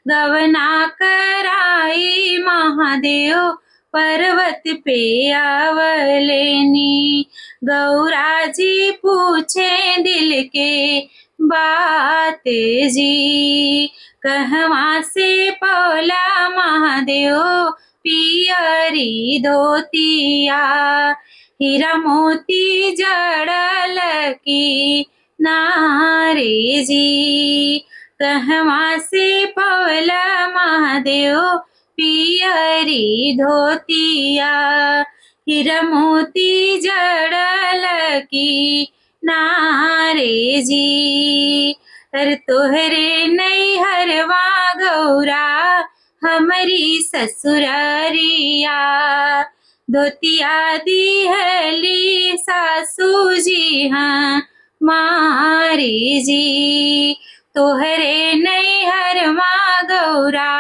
गवना कराई महादेव पर्वत पे आवलेनी। गौरा जी पूछे दिल के बात जी, कहवा से पौला महादेव पियरी धोतिया। हीरा मोती जड़ल की नारे जी, कहवा से पौला महादेव पियरी धोतिया। हीरा मोती जड़ल की नारे जी, अरे तोहरे नैहरवा गौरा हमारी ससुरारिया। धोतिया दिहली सासू जी हाँ मारी जी, तोहरे नैहरवा गौरा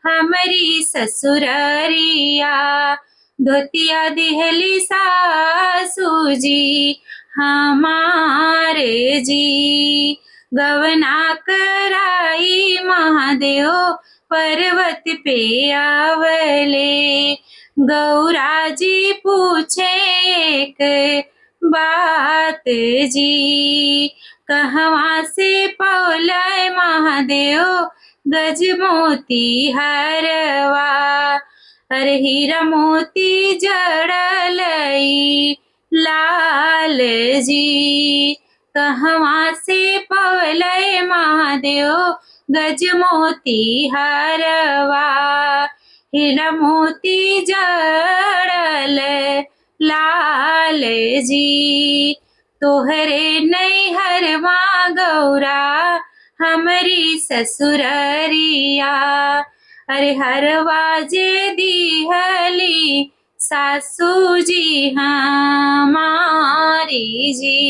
हमारी ससुरारिया। धोतिया दिहली सासू जी हमारे जी, गवना कराई महादेव पर्वत पे आवले। गौरा जी पूछे एक बात जी, कहवा से पौले महादेव गज मोती हरवा। अरे हीरा मोती जड़लई लाल जी, कहवा से पौले महादेव गज मोती हरवा। हीरा मोती जड़ल लाल जी, तोहरे नैहरवा गौरा हमारी ससुररिया। अरे हरवा जे दिहली सासू जी हमारी जी,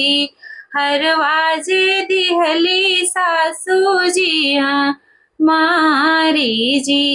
हरवा जे दिहली सासू जी हमारी जी।